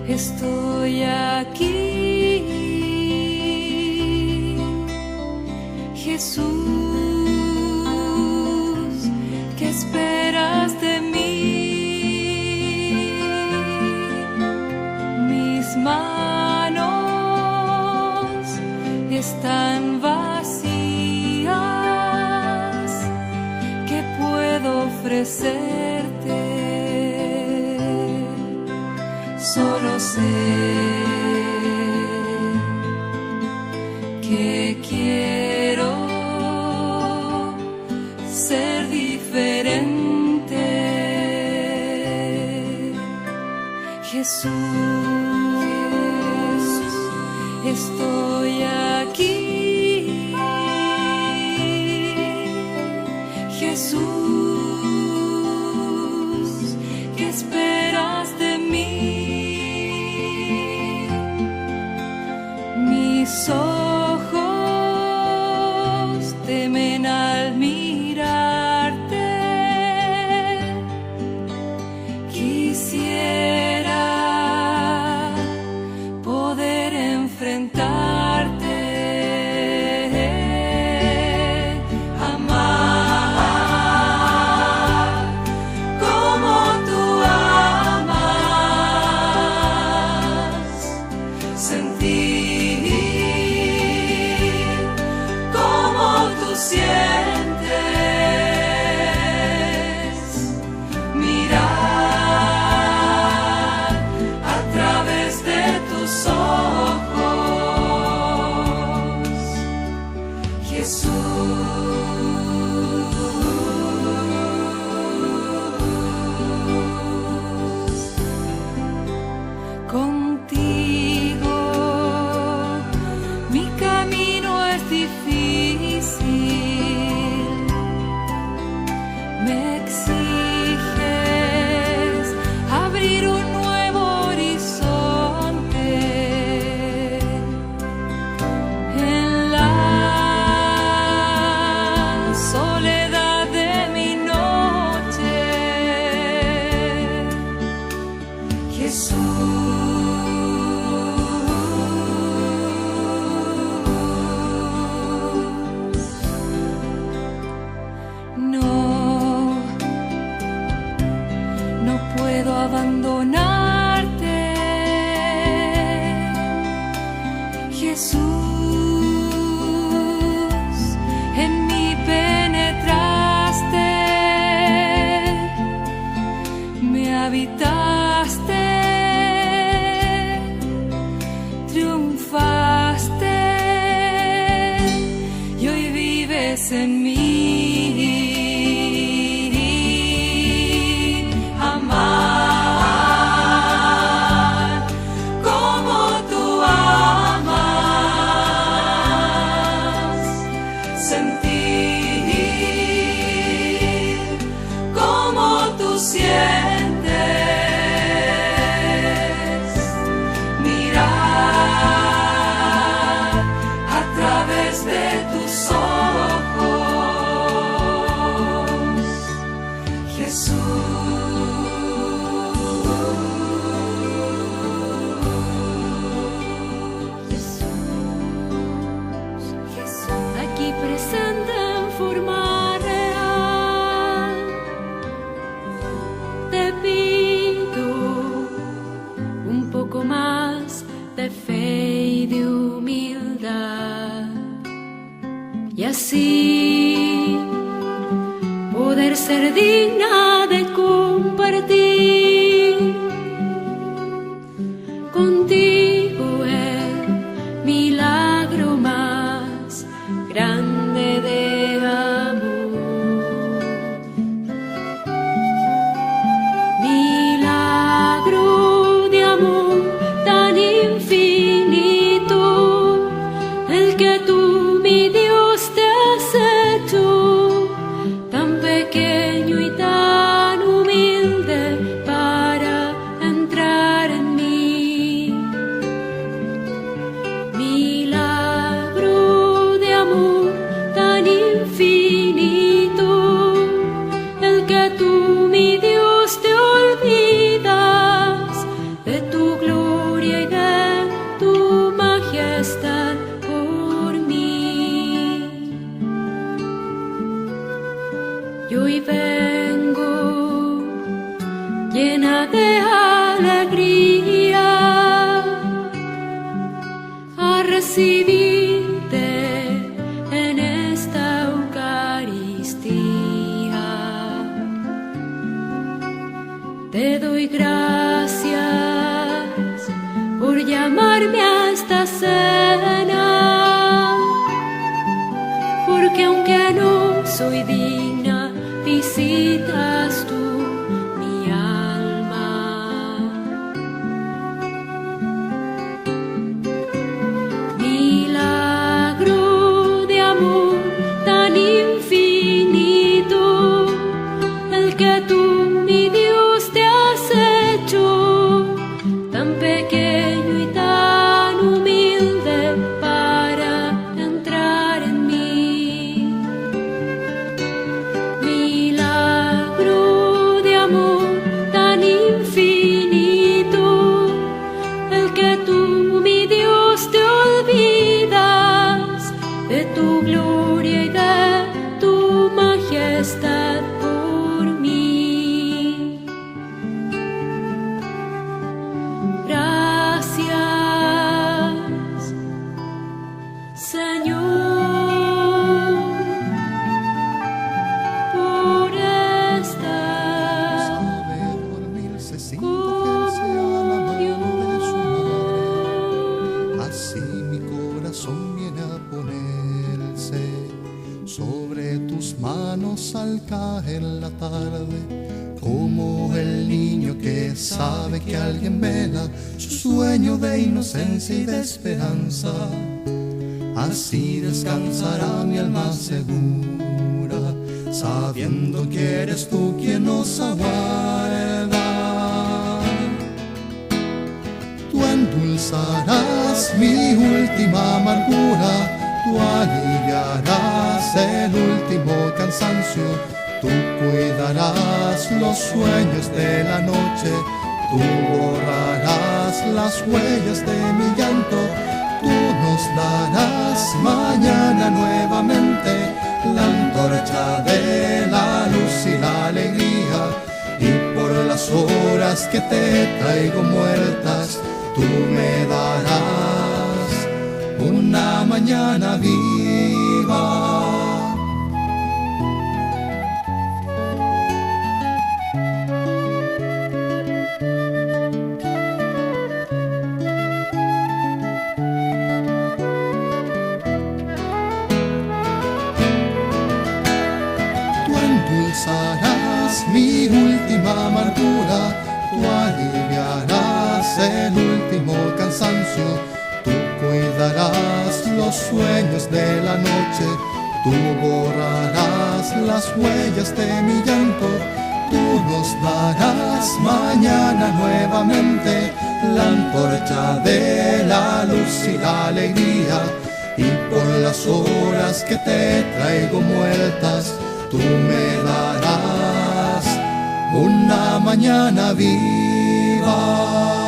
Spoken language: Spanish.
estoy aquí. Jesús, ¿qué esperas de mí? Mis manos están vacías. ¿Qué puedo ofrecerte? Solo sé que quiero ser diferente. Jesús, estoy aquí. Jesús, ¿qué esperas de mí? Mis ojos temen al mirarte. Quisiera poder enfrentarte, amar como tú amas, sentir sientes, mirar a través de tus ojos, Jesús. Contigo mi camino es difícil. Me exiges abrir un nuevo horizonte. En la soledad de mi noche, Jesús. No puedo abandonarte, Jesús. En mí penetraste, me habitaste, triunfaste y hoy vives en mí. Presente en forma real, te pido un poco más de fe y de humildad, y así poder ser digna de compartir contigo el milagro más grande de amor, milagro de amor tan infinito, el que tú, mi Dios, te has hecho tan pequeño y tan humilde llena de alegría, a recibirte en esta Eucaristía. Te doy gracias por llamarme a esta cena, porque aunque no soy digna, visitas tú mi alma. Milagro de amor tan infinito, el que tú, mi Dios, te has hecho tan pequeño y tan humilde para entrar en mí. Milagro de amor tan infinito, el que tú, mi Dios, te olvidas de tu gloria y de tu majestad por mí. Gracias, Señor, por esta Sabe dormirse sin cogerse a la mano de su madre. Así mi corazón viene a ponerse sobre tus manos al caer la tarde, como el niño que sabe que alguien vela su sueño de inocencia y de esperanza. Así descansará mi alma segura, sabiendo que eres tú quien nos aguarda. Tú endulzarás mi última amargura, tú aliviarás el último cansancio, tú cuidarás los sueños de la noche, tú borrarás las huellas de mi llanto, tú nos darás mañana nuevamente la antorcha de la luz y la alegría, y por las horas que te traigo muertas, tú me darás una mañana viva. Endulzarás mi última amargura, tú aliviarás el último cansancio, tú cuidarás los sueños de la noche, tú borrarás las huellas de mi llanto, tú nos darás mañana nuevamente la antorcha de la luz y la alegría, y por las horas que te traigo muertas, tú me darás una mañana viva.